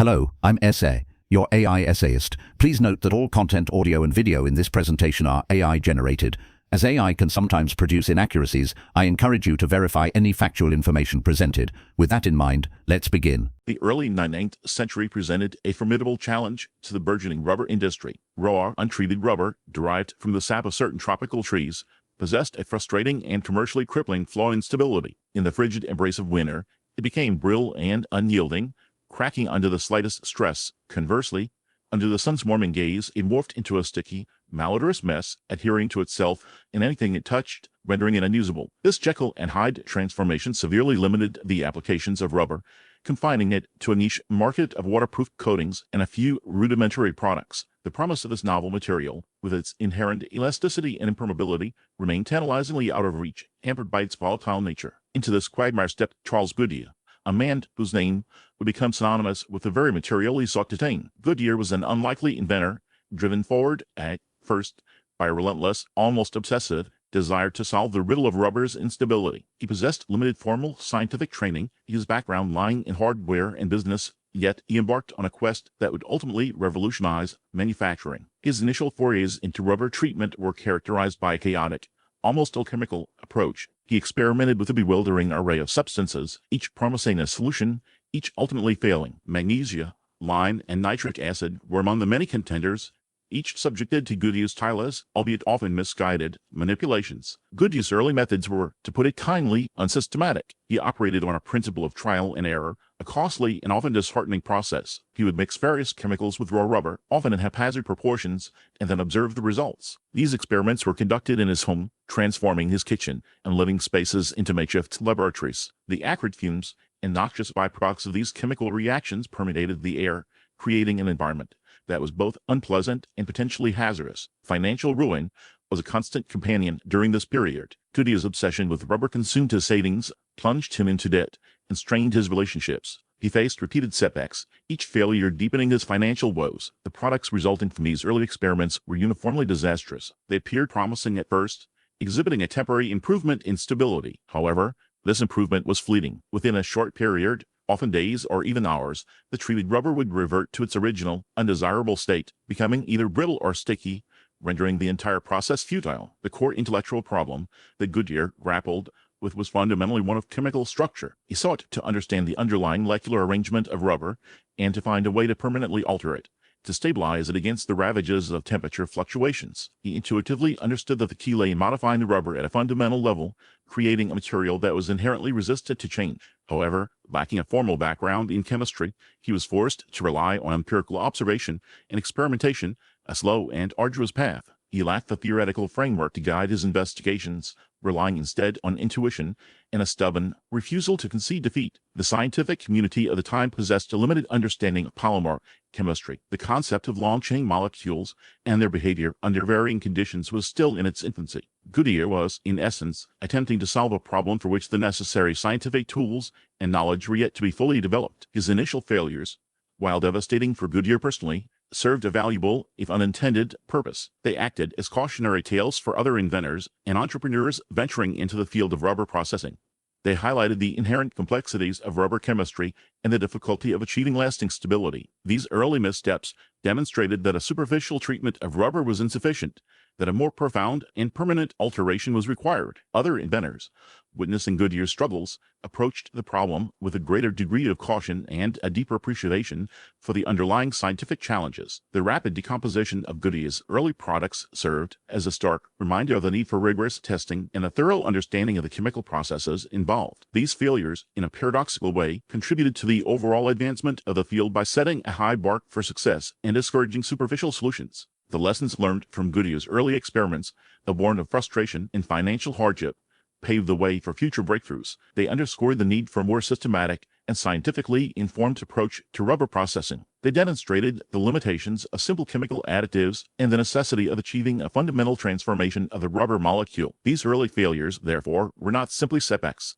Hello, I'm SA, your AI essayist. Please note that all content, audio and video in this presentation are AI generated. As AI can sometimes produce inaccuracies, I encourage you to verify any factual information presented. With that in mind, let's begin. The early 19th century presented a formidable challenge to the burgeoning rubber industry. Raw, untreated rubber, derived from the sap of certain tropical trees, possessed a frustrating and commercially crippling flaw in stability. In the frigid embrace of winter, it became brittle and unyielding, cracking under the slightest stress. Conversely, under the sun's warming gaze, it morphed into a sticky, malodorous mess, adhering to itself in anything it touched, rendering it unusable. This Jekyll and Hyde transformation severely limited the applications of rubber, confining it to a niche market of waterproof coatings and a few rudimentary products. The promise of this novel material, with its inherent elasticity and impermeability, remained tantalizingly out of reach, hampered by its volatile nature. Into this quagmire stepped Charles Goodyear, a man whose name would become synonymous with the very material he sought to tame. Goodyear was an unlikely inventor, driven forward at first by a relentless, almost obsessive, desire to solve the riddle of rubber's instability. He possessed limited formal scientific training, his background lying in hardware and business, yet he embarked on a quest that would ultimately revolutionize manufacturing. His initial forays into rubber treatment were characterized by a chaotic, almost alchemical approach. He experimented with a bewildering array of substances, each promising a solution, each ultimately failing. Magnesia, lime, and nitric acid were among the many contenders, each subjected to Goodyear's tireless, albeit often misguided, manipulations. Goodyear's early methods were, to put it kindly, unsystematic. He operated on a principle of trial and error, a costly and often disheartening process. He would mix various chemicals with raw rubber, often in haphazard proportions, and then observe the results. These experiments were conducted in his home, transforming his kitchen and living spaces into makeshift laboratories. The acrid fumes and noxious byproducts of these chemical reactions permeated the air, creating an environment that was both unpleasant and potentially hazardous. Financial ruin was a constant companion during this period. Goodyear's obsession with rubber consumed his savings, plunged him into debt, and strained his relationships. He faced repeated setbacks, each failure deepening his financial woes. The products resulting from these early experiments were uniformly disastrous. They appeared promising at first, exhibiting a temporary improvement in stability. However, this improvement was fleeting. Within a short period, often days or even hours, the treated rubber would revert to its original, undesirable state, becoming either brittle or sticky, rendering the entire process futile. The core intellectual problem that Goodyear grappled with was fundamentally one of chemical structure. He sought to understand the underlying molecular arrangement of rubber and to find a way to permanently alter it, to stabilize it against the ravages of temperature fluctuations. He intuitively understood that the key lay in modifying the rubber at a fundamental level, creating a material that was inherently resistant to change. However, lacking a formal background in chemistry, he was forced to rely on empirical observation and experimentation, a slow and arduous path. He lacked the theoretical framework to guide his investigations, relying instead on intuition and a stubborn refusal to concede defeat. The scientific community of the time possessed a limited understanding of polymer chemistry. The concept of long-chain molecules and their behavior under varying conditions was still in its infancy. Goodyear was, in essence, attempting to solve a problem for which the necessary scientific tools and knowledge were yet to be fully developed. His initial failures, while devastating for Goodyear personally, served a valuable, if unintended, purpose. They acted as cautionary tales for other inventors and entrepreneurs venturing into the field of rubber processing. They highlighted the inherent complexities of rubber chemistry and the difficulty of achieving lasting stability. These early missteps demonstrated that a superficial treatment of rubber was insufficient, that a more profound and permanent alteration was required. Other inventors, witnessing Goodyear's struggles, approached the problem with a greater degree of caution and a deeper appreciation for the underlying scientific challenges. The rapid decomposition of Goodyear's early products served as a stark reminder of the need for rigorous testing and a thorough understanding of the chemical processes involved. These failures, in a paradoxical way, contributed to the overall advancement of the field by setting a high bar for success and discouraging superficial solutions. The lessons learned from Goodyear's early experiments, born of frustration and financial hardship, paved the way for future breakthroughs. They underscored the need for a more systematic and scientifically informed approach to rubber processing. They demonstrated the limitations of simple chemical additives and the necessity of achieving a fundamental transformation of the rubber molecule. These early failures, therefore, were not simply setbacks,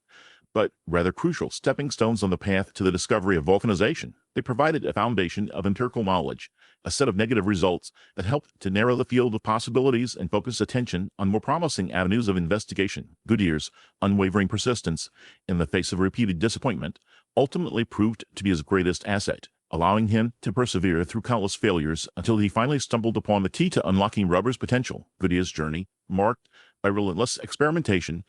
but rather crucial stepping stones on the path to the discovery of vulcanization. They provided a foundation of empirical knowledge, a set of negative results that helped to narrow the field of possibilities and focus attention on more promising avenues of investigation. Goodyear's unwavering persistence in the face of repeated disappointment ultimately proved to be his greatest asset. allowing him to persevere through countless failures until he finally stumbled upon the key to unlocking rubber's potential. Goodyear's journey, marked by relentless experimentation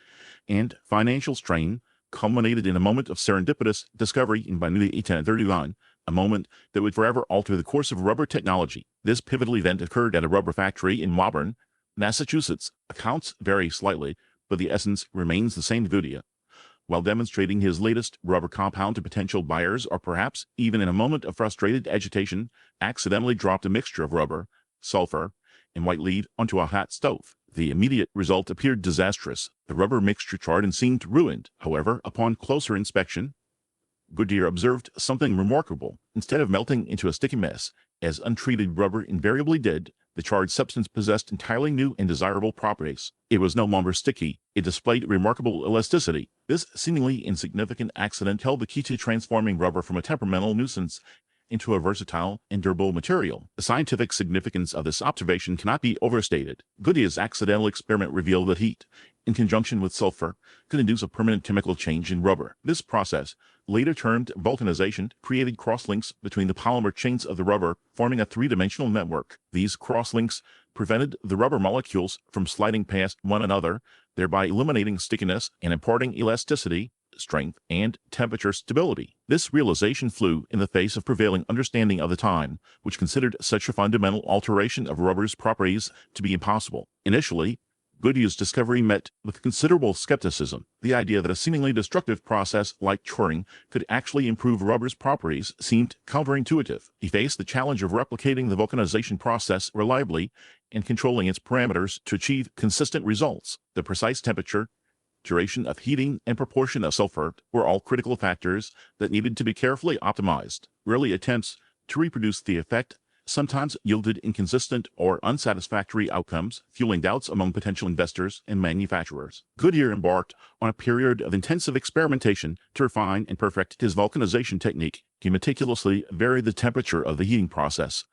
and financial strain, culminated in a moment of serendipitous discovery in by 1839, a moment that would forever alter the course of rubber technology. This pivotal event occurred at a rubber factory in Auburn, Massachusetts. Accounts vary slightly, but the essence remains the same. Goodyear, while demonstrating his latest rubber compound to potential buyers, or perhaps even in a moment of frustrated agitation, accidentally dropped a mixture of rubber, sulfur, and white lead onto a hot stove. The immediate result appeared disastrous. The rubber mixture charred and seemed ruined. However, upon closer inspection, Goodyear observed something remarkable. Instead of melting into a sticky mess, as untreated rubber invariably did, the charred substance possessed entirely new and desirable properties. It was no longer sticky. It displayed remarkable elasticity. This seemingly insignificant accident held the key to transforming rubber from a temperamental nuisance into a versatile and durable material. The scientific significance of this observation cannot be overstated. Goodyear's accidental experiment revealed that heat, in conjunction with sulfur, could induce a permanent chemical change in rubber. This process, later termed vulcanization, created crosslinks between the polymer chains of the rubber, forming a three-dimensional network. These crosslinks prevented the rubber molecules from sliding past one another, thereby eliminating stickiness and imparting elasticity, strength, and temperature stability. This realization flew in the face of prevailing understanding of the time, which considered such a fundamental alteration of rubber's properties to be impossible. Initially, Goodyear's discovery met with considerable skepticism. The idea that a seemingly destructive process like charring could actually improve rubber's properties seemed counterintuitive. He faced the challenge of replicating the vulcanization process reliably and controlling its parameters to achieve consistent results. The precise temperature, duration of heating, and proportion of sulfur were all critical factors that needed to be carefully optimized. Early attempts to reproduce the effect sometimes yielded inconsistent or unsatisfactory outcomes, fueling doubts among potential investors and manufacturers. Goodyear embarked on a period of intensive experimentation to refine and perfect his vulcanization technique. He meticulously varied the temperature of the heating process,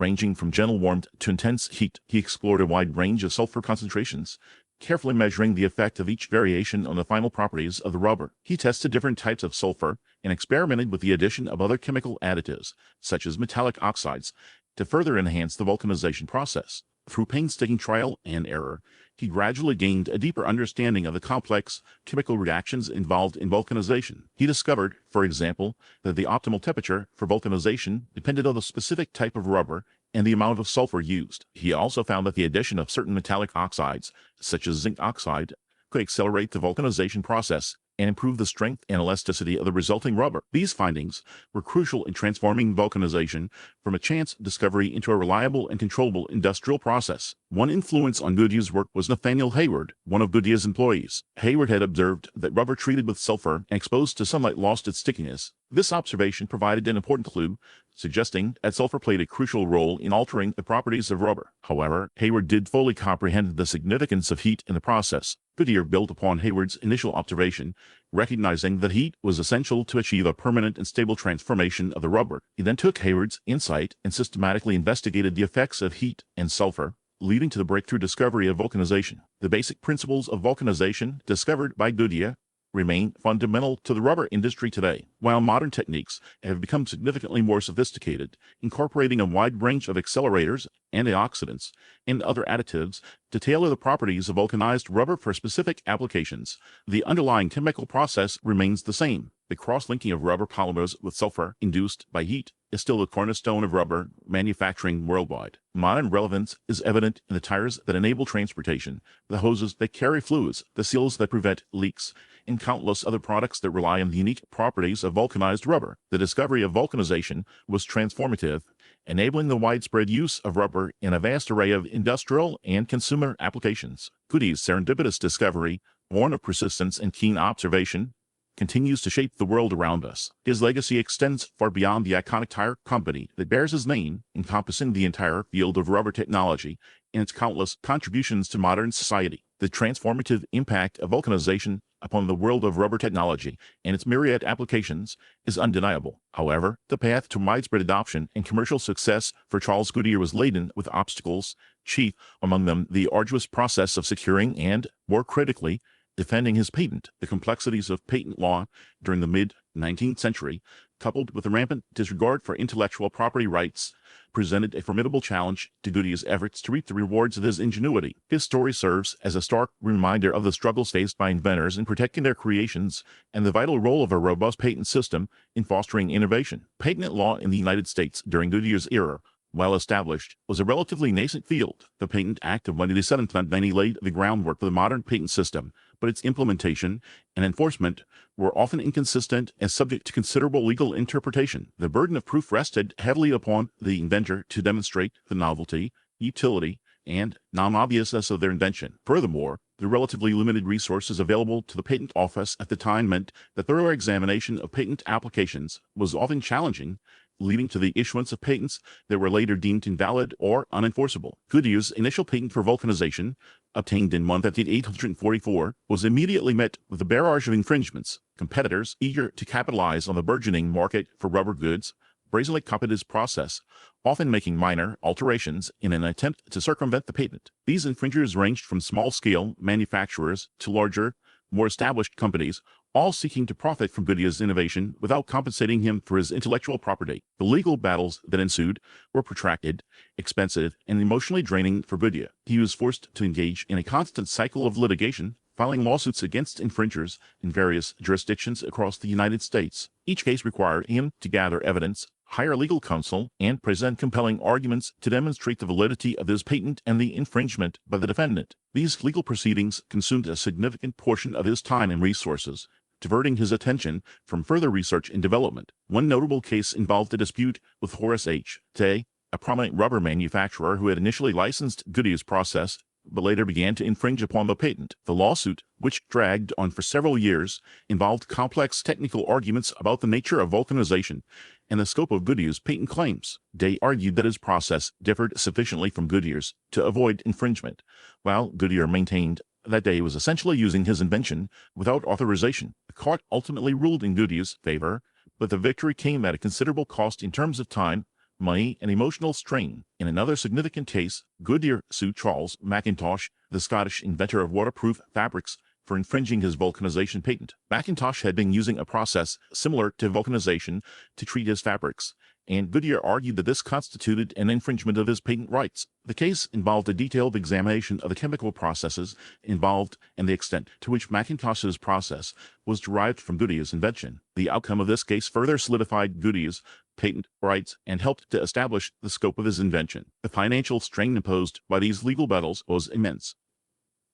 ranging from gentle warmth to intense heat. He explored a wide range of sulfur concentrations, carefully measuring the effect of each variation on the final properties of the rubber. He tested different types of sulfur and experimented with the addition of other chemical additives, such as metallic oxides, to further enhance the vulcanization process. Through painstaking trial and error, he gradually gained a deeper understanding of the complex chemical reactions involved in vulcanization. He discovered, for example, that the optimal temperature for vulcanization depended on the specific type of rubber and the amount of sulfur used. He also found that the addition of certain metallic oxides, such as zinc oxide, could accelerate the vulcanization process and improve the strength and elasticity of the resulting rubber. These findings were crucial in transforming vulcanization from a chance discovery into a reliable and controllable industrial process. One influence on Goodyear's work was Nathaniel Hayward, one of Goodyear's employees. Hayward had observed that rubber treated with sulfur and exposed to sunlight lost its stickiness. This observation provided an important clue, suggesting that sulfur played a crucial role in altering the properties of rubber. However, Hayward did fully comprehend the significance of heat in the process. Goodyear built upon Hayward's initial observation, recognizing that heat was essential to achieve a permanent and stable transformation of the rubber. He then took Hayward's insight and systematically investigated the effects of heat and sulfur, leading to the breakthrough discovery of vulcanization. The basic principles of vulcanization, discovered by Goodyear, remain fundamental to the rubber industry today. While modern techniques have become significantly more sophisticated, incorporating a wide range of accelerators, antioxidants, and other additives to tailor the properties of vulcanized rubber for specific applications, the underlying chemical process remains the same. The cross-linking of rubber polymers with sulfur induced by heat is still the cornerstone of rubber manufacturing worldwide. Modern relevance is evident in the tires that enable transportation, the hoses that carry fluids, the seals that prevent leaks, and countless other products that rely on the unique properties of vulcanized rubber. The discovery of vulcanization was transformative, enabling the widespread use of rubber in a vast array of industrial and consumer applications. Goodyear's serendipitous discovery, born of persistence and keen observation, continues to shape the world around us. His legacy extends far beyond the iconic tire company that bears his name, encompassing the entire field of rubber technology and its countless contributions to modern society. The transformative impact of vulcanization upon the world of rubber technology and its myriad applications is undeniable. However, the path to widespread adoption and commercial success for Charles Goodyear was laden with obstacles, chief among them the arduous process of securing and, more critically, defending his patent. The complexities of patent law during the mid-19th century coupled with a rampant disregard for intellectual property rights, presented a formidable challenge to Goodyear's efforts to reap the rewards of his ingenuity. His story serves as a stark reminder of the struggles faced by inventors in protecting their creations and the vital role of a robust patent system in fostering innovation. Patent law in the United States during Goodyear's era, while established, was a relatively nascent field. The Patent Act of 1997 laid the groundwork for the modern patent system, but its implementation and enforcement were often inconsistent and subject to considerable legal interpretation. The burden of proof rested heavily upon the inventor to demonstrate the novelty, utility, and non-obviousness of their invention. Furthermore, the relatively limited resources available to the patent office at the time meant that thorough examination of patent applications was often challenging, leading to the issuance of patents that were later deemed invalid or unenforceable. Goodyear's initial patent for vulcanization, obtained in 1844, was immediately met with a barrage of infringements. Competitors, eager to capitalize on the burgeoning market for rubber goods, brazenly copied his process, often making minor alterations in an attempt to circumvent the patent. These infringers ranged from small-scale manufacturers to larger, more established companies, all seeking to profit from Goodyear's innovation without compensating him for his intellectual property. The legal battles that ensued were protracted, expensive, and emotionally draining for Goodyear. He was forced to engage in a constant cycle of litigation, filing lawsuits against infringers in various jurisdictions across the United States. Each case required him to gather evidence, hire legal counsel, and present compelling arguments to demonstrate the validity of his patent and the infringement by the defendant. These legal proceedings consumed a significant portion of his time and resources, diverting his attention from further research and development. One notable case involved a dispute with Horace H. Tay, a prominent rubber manufacturer who had initially licensed Goodyear's process but later began to infringe upon the patent. The lawsuit, which dragged on for several years, involved complex technical arguments about the nature of vulcanization and the scope of Goodyear's patent claims. Day argued that his process differed sufficiently from Goodyear's to avoid infringement, while Goodyear maintained that Day was essentially using his invention without authorization. The court ultimately ruled in Goodyear's favor, but the victory came at a considerable cost in terms of time, money, and emotional strain. In another significant case, Goodyear sued Charles Mackintosh, the Scottish inventor of waterproof fabrics, for infringing his vulcanization patent. Mackintosh had been using a process similar to vulcanization to treat his fabrics, and Goodyear argued that this constituted an infringement of his patent rights. The case involved a detailed examination of the chemical processes involved and the extent to which Mackintosh's process was derived from Goodyear's invention. The outcome of this case further solidified Goodyear's patent rights and helped to establish the scope of his invention. The financial strain imposed by these legal battles was immense.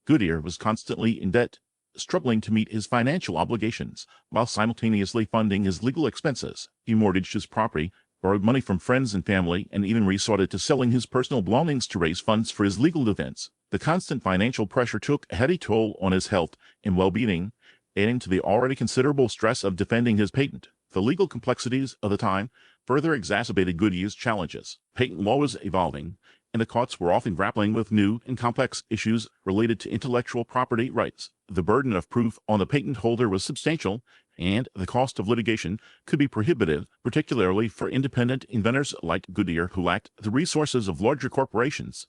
Goodyear was constantly in debt, struggling to meet his financial obligations while simultaneously funding his legal expenses. He mortgaged his property, borrowed money from friends and family, and even resorted to selling his personal belongings to raise funds for his legal defense. The constant financial pressure took a heavy toll on his health and well-being, adding to the already considerable stress of defending his patent. The legal complexities of the time further exacerbated Goodyear's challenges. Patent law was evolving, and the courts were often grappling with new and complex issues related to intellectual property rights. The burden of proof on the patent holder was substantial, and the cost of litigation could be prohibitive, particularly for independent inventors like Goodyear who lacked the resources of larger corporations.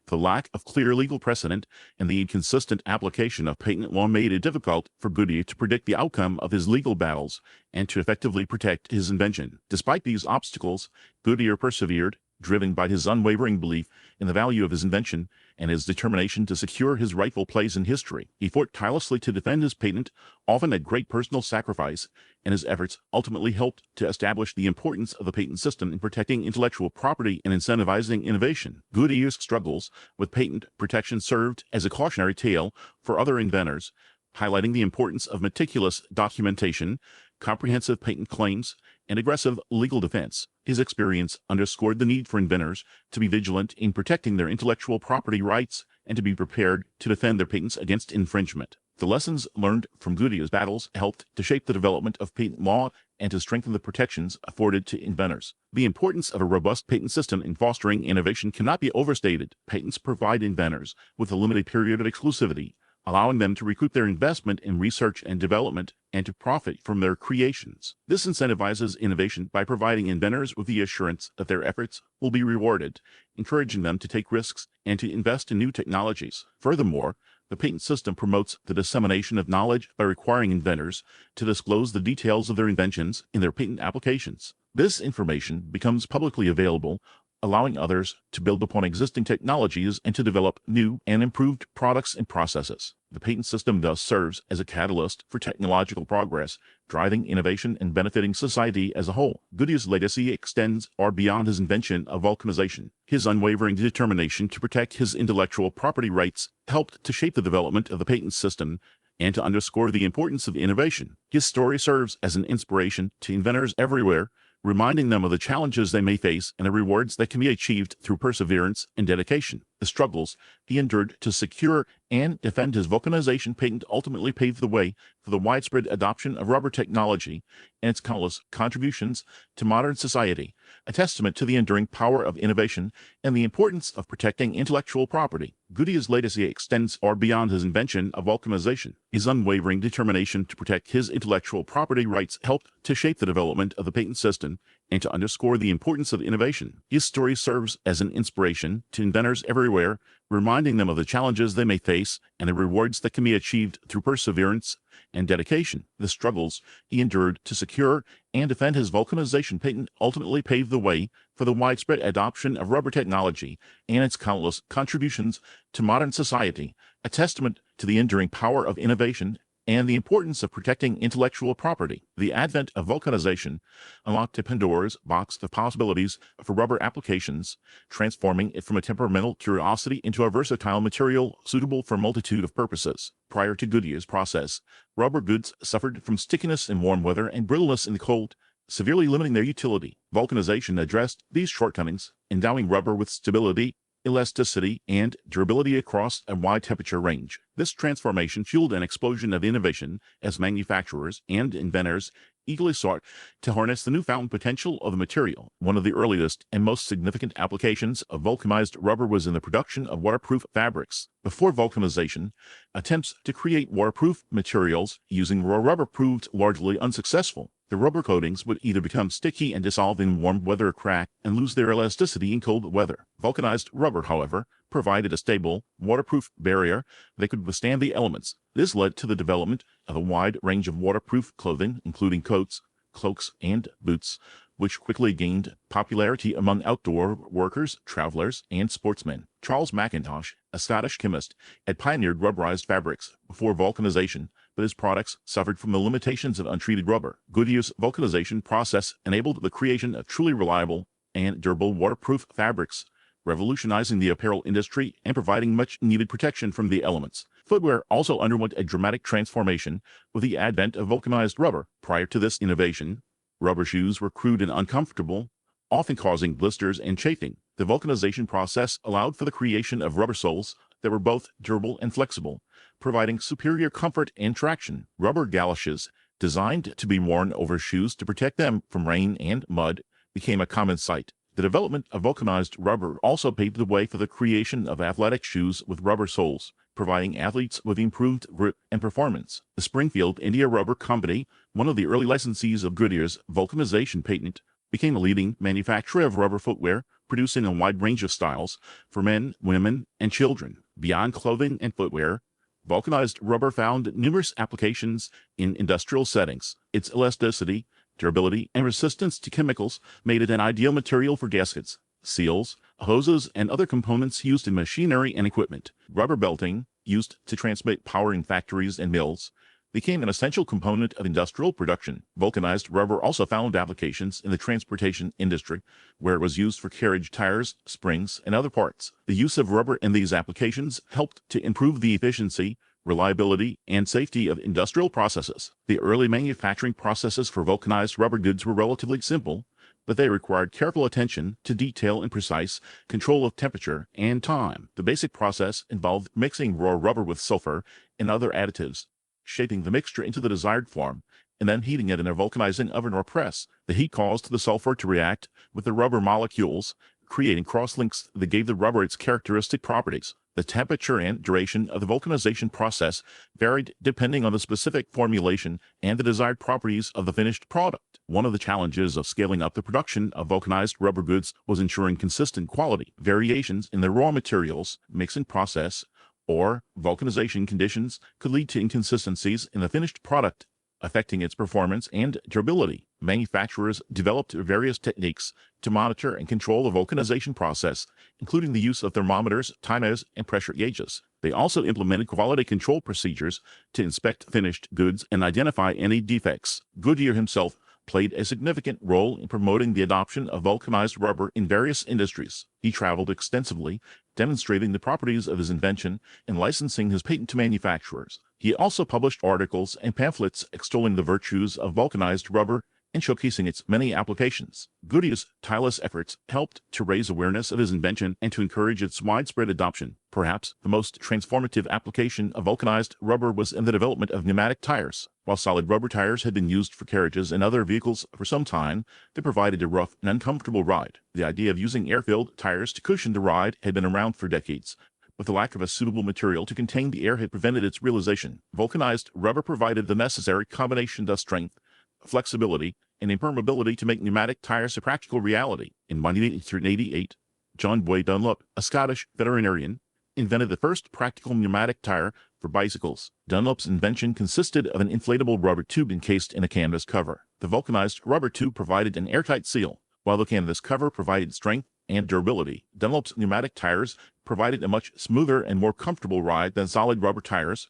The lack of clear legal precedent and the inconsistent application of patent law made it difficult for Goodyear to predict the outcome of his legal battles and to effectively protect his invention. Despite these obstacles, Goodyear persevered, driven by his unwavering belief in the value of his invention and his determination to secure his rightful place in history. He fought tirelessly to defend his patent, often at great personal sacrifice, and his efforts ultimately helped to establish the importance of the patent system in protecting intellectual property and incentivizing innovation. Goodyear's struggles with patent protection served as a cautionary tale for other inventors, highlighting the importance of meticulous documentation, comprehensive patent claims, and aggressive legal defense. His experience underscored the need for inventors to be vigilant in protecting their intellectual property rights and to be prepared to defend their patents against infringement. The lessons learned from Goodyear's battles helped to shape the development of patent law and to strengthen the protections afforded to inventors. The importance of a robust patent system in fostering innovation cannot be overstated. Patents provide inventors with a limited period of exclusivity, allowing them to recoup their investment in research and development and to profit from their creations. This incentivizes innovation by providing inventors with the assurance that their efforts will be rewarded, encouraging them to take risks and to invest in new technologies. Furthermore, The patent system promotes the dissemination of knowledge by requiring inventors to disclose the details of their inventions in their patent applications. This information becomes publicly available, allowing others to build upon existing technologies and to develop new and improved products and processes. The patent system thus serves as a catalyst for technological progress, driving innovation and benefiting society as a whole. Goodyear's legacy extends far beyond his invention of vulcanization. His unwavering determination to protect his intellectual property rights helped to shape the development of the patent system and to underscore the importance of innovation. His story serves as an inspiration to inventors everywhere, reminding them of the challenges they may face and the rewards that can be achieved through perseverance and dedication. The struggles he endured to secure and defend his vulcanization patent ultimately paved the way for the widespread adoption of rubber technology and its countless contributions to modern society, a testament to the enduring power of innovation and the importance of protecting intellectual property. Goodyear's legacy extends far beyond his invention of vulcanization. His unwavering determination to protect his intellectual property rights helped to shape the development of the patent system and to underscore the importance of innovation. His story serves as an inspiration to inventors everywhere, reminding them of the challenges they may face and the rewards that can be achieved through perseverance and dedication. The struggles he endured to secure and defend his vulcanization patent ultimately paved the way for the widespread adoption of rubber technology and its countless contributions to modern society, a testament to the enduring power of innovation and the importance of protecting intellectual property. The advent of vulcanization unlocked a Pandora's box of possibilities for rubber applications, transforming it from a temperamental curiosity into a versatile material suitable for a multitude of purposes. Prior to Goodyear's process, rubber goods suffered from stickiness in warm weather and brittleness in the cold, severely limiting their utility. Vulcanization addressed these shortcomings, endowing rubber with stability, elasticity, and durability across a wide temperature range. This transformation fueled an explosion of innovation as manufacturers and inventors eagerly sought to harness the newfound potential of the material. One of the earliest and most significant applications of vulcanized rubber was in the production of waterproof fabrics. Before vulcanization, attempts to create waterproof materials using raw rubber proved largely unsuccessful. The rubber coatings would either become sticky and dissolve in warm weather or crack and lose their elasticity in cold weather. Vulcanized rubber, however, provided a stable, waterproof barrier that could withstand the elements. This led to the development of a wide range of waterproof clothing, including coats, cloaks, and boots, which quickly gained popularity among outdoor workers, travelers, and sportsmen. Charles Mackintosh, a Scottish chemist, had pioneered rubberized fabrics before vulcanization, but his products suffered from the limitations of untreated rubber. Goodyear's vulcanization process enabled the creation of truly reliable and durable waterproof fabrics, revolutionizing the apparel industry and providing much-needed protection from the elements. Footwear also underwent a dramatic transformation with the advent of vulcanized rubber. Prior to this innovation, rubber shoes were crude and uncomfortable, often causing blisters and chafing. The vulcanization process allowed for the creation of rubber soles that were both durable and flexible, providing superior comfort and traction. Rubber galoshes, designed to be worn over shoes to protect them from rain and mud, became a common sight. The development of vulcanized rubber also paved the way for the creation of athletic shoes with rubber soles, providing athletes with improved grip and performance. The Springfield India Rubber Company, one of the early licensees of Goodyear's vulcanization patent, became a leading manufacturer of rubber footwear, producing a wide range of styles for men, women, and children. Beyond clothing and footwear, vulcanized rubber found numerous applications in industrial settings. Its elasticity, durability, and resistance to chemicals made it an ideal material for gaskets, seals, hoses, and other components used in machinery and equipment. Rubber belting, used to transmit power in factories and mills, became an essential component of industrial production. Vulcanized rubber also found applications in the transportation industry, where it was used for carriage tires, springs, and other parts. The use of rubber in these applications helped to improve the efficiency, reliability, and safety of industrial processes. The early manufacturing processes for vulcanized rubber goods were relatively simple, but they required careful attention to detail and precise control of temperature and time. The basic process involved mixing raw rubber with sulfur and other additives, shaping the mixture into the desired form, and then heating it in a vulcanizing oven or press. The heat caused the sulfur to react with the rubber molecules, creating cross-links that gave the rubber its characteristic properties. The temperature and duration of the vulcanization process varied depending on the specific formulation and the desired properties of the finished product. One of the challenges of scaling up the production of vulcanized rubber goods was ensuring consistent quality. Variations in the raw materials, mix and process, or vulcanization conditions could lead to inconsistencies in the finished product, affecting its performance and durability. Manufacturers developed various techniques to monitor and control the vulcanization process, including the use of thermometers, timers, and pressure gauges. They also implemented quality control procedures to inspect finished goods and identify any defects. Goodyear himself played a significant role in promoting the adoption of vulcanized rubber in various industries. He traveled extensively, demonstrating the properties of his invention and licensing his patent to manufacturers. He also published articles and pamphlets extolling the virtues of vulcanized rubber and showcasing its many applications. Goodyear's tireless efforts helped to raise awareness of his invention and to encourage its widespread adoption. Perhaps the most transformative application of vulcanized rubber was in the development of pneumatic tires. While solid rubber tires had been used for carriages and other vehicles for some time, they provided a rough and uncomfortable ride. The idea of using air-filled tires to cushion the ride had been around for decades, but the lack of a suitable material to contain the air had prevented its realization. Vulcanized rubber provided the necessary combination of strength, flexibility, and impermeability to make pneumatic tires a practical reality. In 1888, John Boyd Dunlop, a Scottish veterinarian, invented the first practical pneumatic tire for bicycles. Dunlop's invention consisted of an inflatable rubber tube encased in a canvas cover. The vulcanized rubber tube provided an airtight seal, while the canvas cover provided strength and durability. Dunlop's pneumatic tires provided a much smoother and more comfortable ride than solid rubber tires,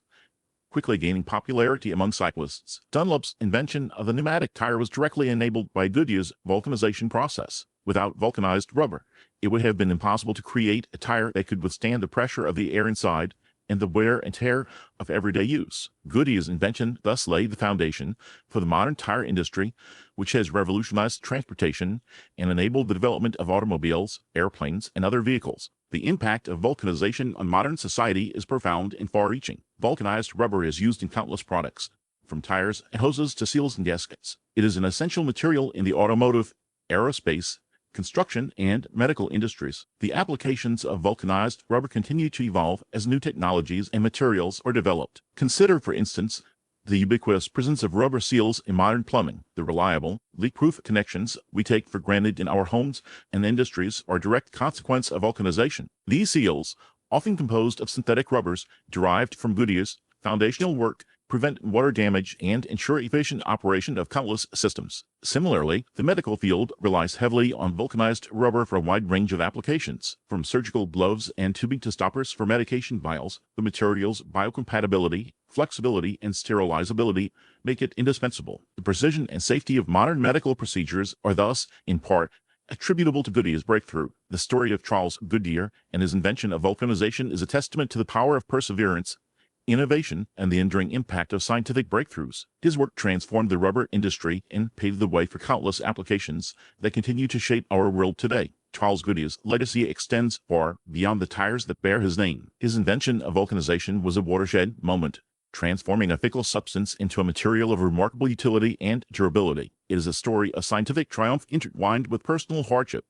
quickly gaining popularity among cyclists. Dunlop's invention of the pneumatic tire was directly enabled by Goodyear's vulcanization process. Without vulcanized rubber, it would have been impossible to create a tire that could withstand the pressure of the air inside and the wear and tear of everyday use. Goodyear's invention thus laid the foundation for the modern tire industry, which has revolutionized transportation and enabled the development of automobiles, airplanes, and other vehicles. The impact of vulcanization on modern society is profound and far-reaching. Vulcanized rubber is used in countless products, from tires and hoses to seals and gaskets. It is an essential material in the automotive, aerospace, construction, and medical industries. The applications of vulcanized rubber continue to evolve as new technologies and materials are developed. Consider, for instance, the ubiquitous presence of rubber seals in modern plumbing. The reliable, leak-proof connections we take for granted in our homes and industries are a direct consequence of vulcanization. These seals, often composed of synthetic rubbers derived from Goodyear's foundational work, prevent water damage and ensure efficient operation of countless systems. Similarly, the medical field relies heavily on vulcanized rubber for a wide range of applications. From surgical gloves and tubing to stoppers for medication vials, the material's biocompatibility, flexibility, and sterilizability make it indispensable. The precision and safety of modern medical procedures are thus, in part, attributable to Goodyear's breakthrough. The story of Charles Goodyear and his invention of vulcanization is a testament to the power of perseverance, innovation, and the enduring impact of scientific breakthroughs. His work transformed the rubber industry and paved the way for countless applications that continue to shape our world today. Charles Goodyear's legacy extends far beyond the tires that bear his name. His invention of vulcanization was a watershed moment, transforming a fickle substance into a material of remarkable utility and durability. It is a story of scientific triumph intertwined with personal hardship,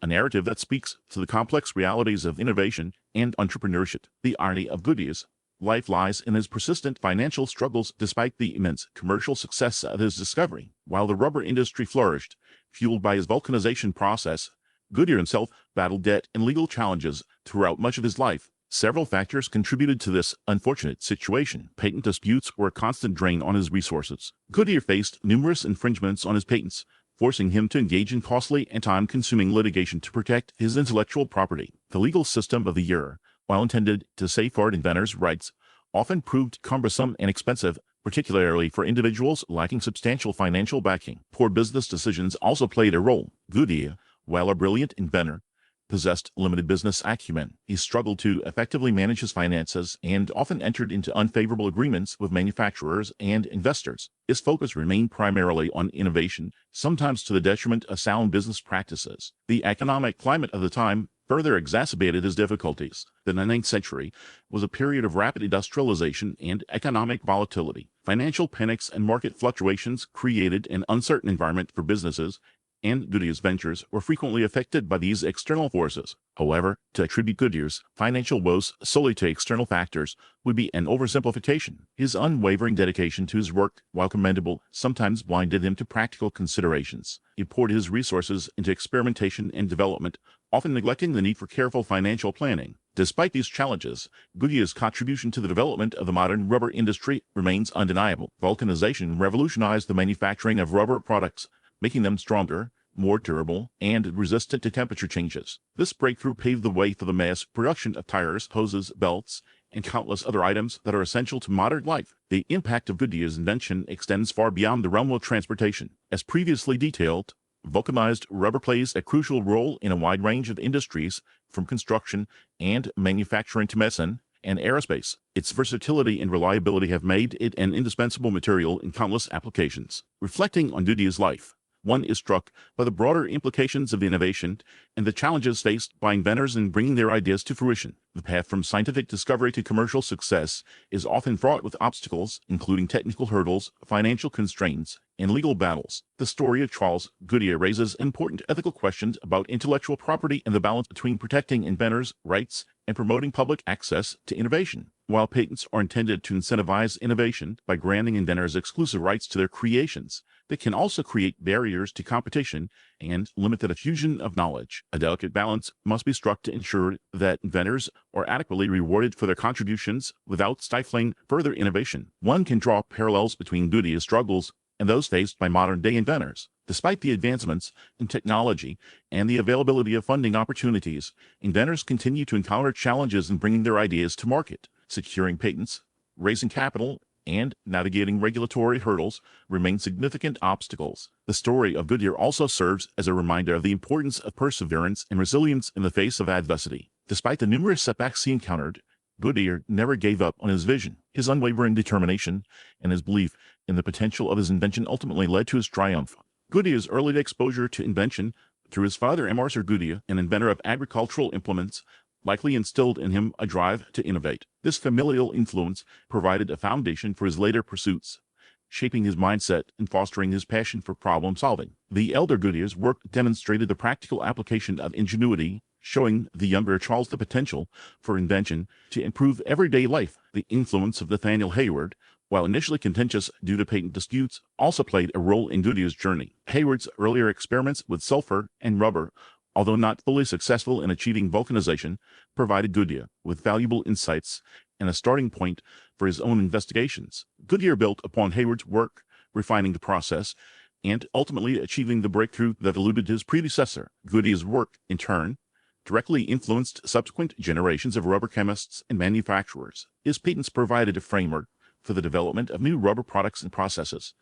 a narrative that speaks to the complex realities of innovation and entrepreneurship. The irony of Goodyear's life lies in his persistent financial struggles despite the immense commercial success of his discovery. While the rubber industry flourished, fueled by his vulcanization process, Goodyear himself battled debt and legal challenges throughout much of his life. Several factors contributed to this unfortunate situation. Patent disputes were a constant drain on his resources. Goodyear faced numerous infringements on his patents, forcing him to engage in costly and time-consuming litigation to protect his intellectual property. The legal system of the era, while intended to safeguard inventors' rights, often proved cumbersome and expensive, particularly for individuals lacking substantial financial backing. Poor business decisions also played a role. Goodyear, while a brilliant inventor, possessed limited business acumen. He struggled to effectively manage his finances and often entered into unfavorable agreements with manufacturers and investors. His focus remained primarily on innovation, sometimes to the detriment of sound business practices. The economic climate of the time further exacerbated his difficulties. The 19th century was a period of rapid industrialization and economic volatility. Financial panics and market fluctuations created an uncertain environment for businesses, and Goodyear's ventures were frequently affected by these external forces. However, to attribute Goodyear's financial woes solely to external factors would be an oversimplification. His unwavering dedication to his work, while commendable, sometimes blinded him to practical considerations. He poured his resources into experimentation and development, often neglecting the need for careful financial planning. Despite these challenges, Goodyear's contribution to the development of the modern rubber industry remains undeniable. Vulcanization revolutionized the manufacturing of rubber products, making them stronger, more durable, and resistant to temperature changes. This breakthrough paved the way for the mass production of tires, hoses, belts, and countless other items that are essential to modern life. The impact of Goodyear's invention extends far beyond the realm of transportation. As previously detailed, vulcanized rubber plays a crucial role in a wide range of industries, from construction and manufacturing to medicine and aerospace. Its versatility and reliability have made it an indispensable material in countless applications. Reflecting on Goodyear's life, one is struck by the broader implications of innovation and the challenges faced by inventors in bringing their ideas to fruition. The path from scientific discovery to commercial success is often fraught with obstacles, including technical hurdles, financial constraints, and legal battles. The story of Charles Goodyear raises important ethical questions about intellectual property and the balance between protecting inventors' rights and promoting public access to innovation. While patents are intended to incentivize innovation by granting inventors exclusive rights to their creations, they can also create barriers to competition and limit the diffusion of knowledge. A delicate balance must be struck to ensure that inventors are adequately rewarded for their contributions without stifling further innovation. One can draw parallels between Goodyear's struggles and those faced by modern-day inventors. Despite the advancements in technology and the availability of funding opportunities, inventors continue to encounter challenges in bringing their ideas to market. Securing patents, raising capital, and navigating regulatory hurdles remain significant obstacles. The story of Goodyear also serves as a reminder of the importance of perseverance and resilience in the face of adversity. Despite the numerous setbacks he encountered, Goodyear never gave up on his vision. His unwavering determination and his belief in the potential of his invention ultimately led to his triumph. Goodyear's early exposure to invention through his father, Arthur Goodyear, an inventor of agricultural implements, likely instilled in him a drive to innovate. This familial influence provided a foundation for his later pursuits, shaping his mindset and fostering his passion for problem solving. The elder Goodyear's work demonstrated the practical application of ingenuity, showing the younger Charles the potential for invention to improve everyday life. The influence of Nathaniel Hayward, while initially contentious due to patent disputes, also played a role in Goodyear's journey. Hayward's earlier experiments with sulfur and rubber, although not fully successful in achieving vulcanization, provided Goodyear with valuable insights and a starting point for his own investigations. Goodyear built upon Hayward's work, refining the process, and ultimately achieving the breakthrough that eluded his predecessor. Goodyear's work, in turn, directly influenced subsequent generations of rubber chemists and manufacturers. His patents provided a framework for the development of new rubber products and processes,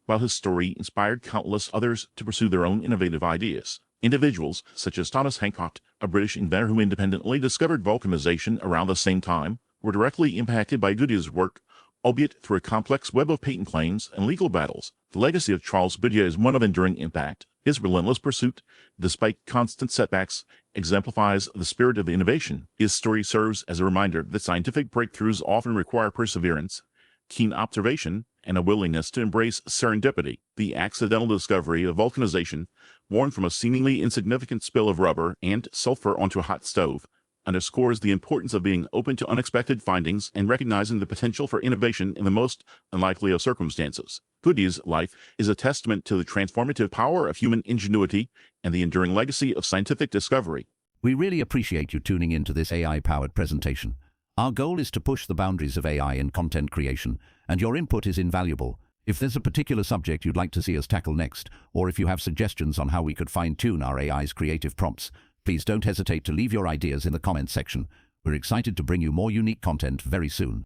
while his story inspired countless others to pursue their own innovative ideas. Individuals such as Thomas Hancock, a British inventor who independently discovered vulcanization around the same time, were directly impacted by Goodyear's work, albeit through a complex web of patent claims and legal battles. The legacy of Charles Goodyear is one of enduring impact. His relentless pursuit, despite constant setbacks, exemplifies the spirit of innovation. His story serves as a reminder that scientific breakthroughs often require perseverance, keen observation, and a willingness to embrace serendipity. The accidental discovery of vulcanization, born from a seemingly insignificant spill of rubber and sulfur onto a hot stove, underscores the importance of being open to unexpected findings and recognizing the potential for innovation in the most unlikely of circumstances. Goodyear's life is a testament to the transformative power of human ingenuity and the enduring legacy of scientific discovery. We really appreciate you tuning into this AI-powered presentation. Our goal is to push the boundaries of AI in content creation, and your input is invaluable. If there's a particular subject you'd like to see us tackle next, or if you have suggestions on how we could fine-tune our AI's creative prompts, please don't hesitate to leave your ideas in the comments section. We're excited to bring you more unique content very soon.